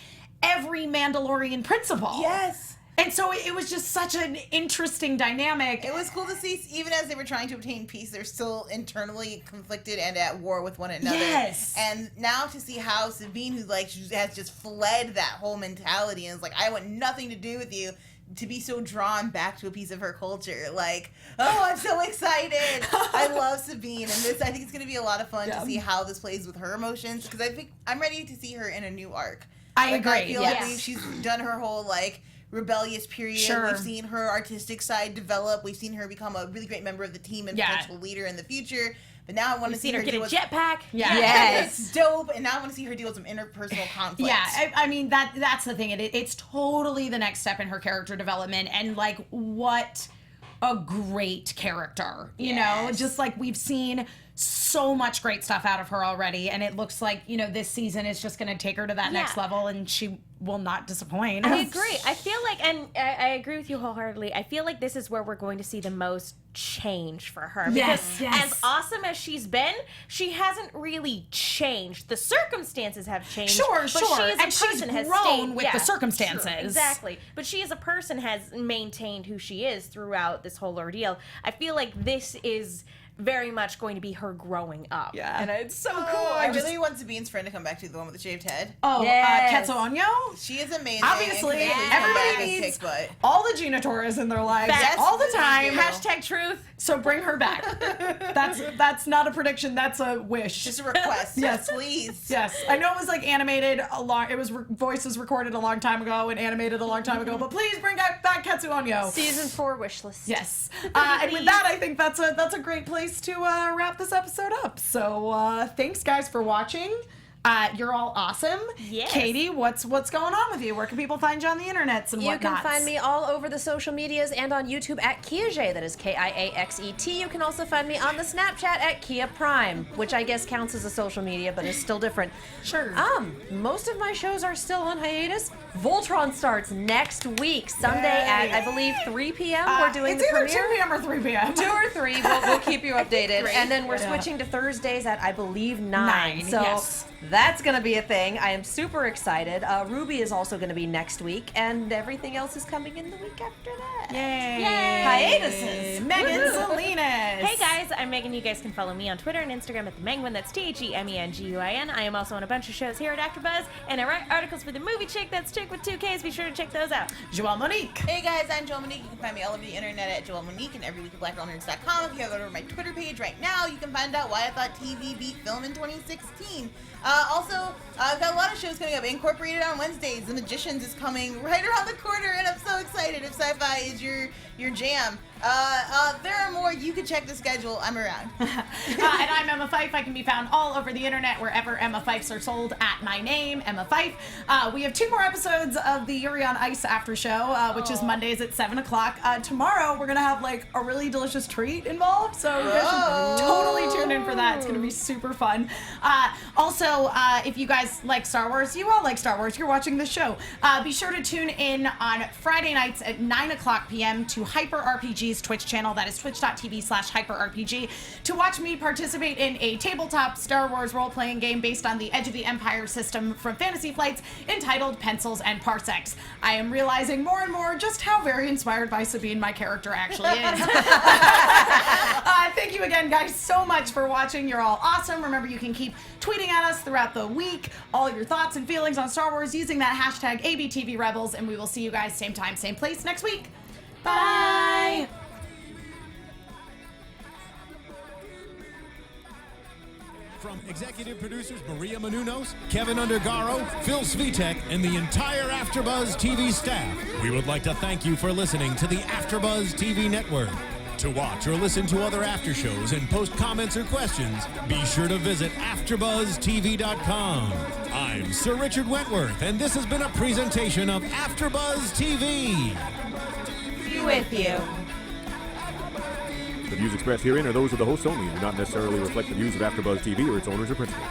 A: every Mandalorian principle.
E: Yes.
A: And so it was just such an interesting dynamic.
E: It was cool to see, even as they were trying to obtain peace, they're still internally conflicted and at war with one another.
A: Yes.
E: And now to see how Sabine, who has just fled that whole mentality and is like, I want nothing to do with you, to be so drawn back to a piece of her culture. Like, oh, I'm so excited. I love Sabine. And I think it's going to be a lot of fun to see how this plays with her emotions. Because I think I'm ready to see her in a new arc.
A: I agree.
E: I feel like she's done her whole, rebellious period.
A: Sure.
E: We've seen her artistic side develop. We've seen her become a really great member of the team and potential leader in the future. But now I want to see her
D: get a
E: deal with
D: jetpack.
A: Yeah.
C: Yes.
E: It's dope. And now I want to see her deal with some interpersonal conflict.
A: Yeah, I mean that's the thing. It's totally the next step in her character development, and like what a great character. You know, just like we've seen so much great stuff out of her already, and it looks like this season is just going to take her to that next level, and she will not disappoint.
D: I agree. I feel like, and I agree with you wholeheartedly, I feel like this is where we're going to see the most change for her.
A: Yes,
D: because as awesome as she's been, she hasn't really changed. The circumstances have changed.
A: Sure,
D: but
A: sure.
D: She as a
A: And she's
D: person has
A: grown
D: stayed,
A: with the circumstances.
D: Sure, exactly. But she as a person has maintained who she is throughout this whole ordeal. I feel like this is very much going to be her growing up.
A: Yeah.
D: And it's so cool.
E: I really want Sabine's friend to come back to, the one with the shaved head.
A: Oh,
C: Yes.
A: Ketsu Onyo?
E: She is amazing.
A: Obviously,
E: And come back
A: everybody
E: and
A: needs
E: kick butt.
A: all the Gina Torres in their lives
D: Facts.
A: all the time.
D: Hashtag truth.
A: So bring her back. That's not a prediction. That's a wish.
E: Just a request.
A: Yes.
E: Please.
A: Yes, I know it was like animated it was voices recorded a long time ago and animated a long time ago, but please bring back Ketsu Onyo.
C: Season 4 wish list.
A: Yes, and with that, I think that's a great place to wrap this episode up. So thanks guys for watching. You're all awesome.
D: Yes.
A: Katie, what's going on with you? Where can people find you on the internets and
C: You
A: whatnot?
C: can find me all over the social medias and on YouTube at Kiaxet. That is Kiaxet. You can also find me on the Snapchat at Kia Prime, which I guess counts as a social media, but is still different.
A: Sure.
C: Most of my shows are still on hiatus. Voltron starts next week, Sunday at, I believe, 3 p.m. We're doing
A: it's
C: the
A: either
C: premiere.
A: 2 p.m. or 3 p.m.
C: 2 or 3. We'll keep you updated. And then we're switching to Thursdays at, I believe, 9. So
A: yes.
C: that's going to be a thing. I am super excited. Ruby is also going to be next week, and everything else is coming in the week after that.
A: Yay!
C: Hiatuses.
A: Megan Salinas.
D: Hey guys, I'm Megan. You guys can follow me on Twitter and Instagram at TheMenguin. That's TheMenguin. I am also on a bunch of shows here at AfterBuzz, and I write articles for the Movie Chick. That's Chick with 2 Ks. Be sure to check those out.
A: Joelle Monique.
E: Hey guys, I'm Joelle Monique. You can find me all over the internet at Joelle Monique and every week at blackgirlnerds.com. If you go to my Twitter page right now, you can find out why I thought TV beat film in 2016. Also, I've got a lot of shows coming up. Incorporated on Wednesdays. The Magicians is coming right around the corner, and I'm so excited. If sci-fi is your jam, There are more. You can check the schedule. I'm around.
A: And I'm Emma Fyffe. I can be found all over the internet wherever Emma Fyffes are sold at my name, Emma Fyffe. We have 2 more episodes of the Yuri on Ice after show, which is Mondays at 7 o'clock. Tomorrow, we're going to have like a really delicious treat involved, so you guys should totally tune in for that. It's going to be super fun. Also, if you guys like Star Wars, you all like Star Wars, you're watching this show, be sure to tune in on Friday nights at 9 o'clock p.m. to Hyper RPG's Twitch channel. That is twitch.tv/hyperrpg to watch me participate in a tabletop Star Wars role-playing game based on the Edge of the Empire system from Fantasy Flights entitled Pencils and Parsecs. I am realizing more and more just how very inspired by Sabine my character actually is. Thank you again, guys, so much for watching. You're all awesome. Remember, you can keep tweeting at us throughout the week all your thoughts and feelings on Star Wars using that hashtag ABTVRebels, and we will see you guys same time, same place next week. Bye!
B: From executive producers Maria Menounos, Kevin Undergaro, Phil Svitek, and the entire AfterBuzz TV staff, we would like to thank you for listening to the AfterBuzz TV network. To watch or listen to other after shows and post comments or questions, be sure to visit AfterBuzzTV.com. I'm Sir Richard Wentworth, and this has been a presentation of AfterBuzz TV.
D: Be with you.
F: The views expressed herein are those of the hosts only and do not necessarily reflect the views of AfterBuzz TV or its owners or principals.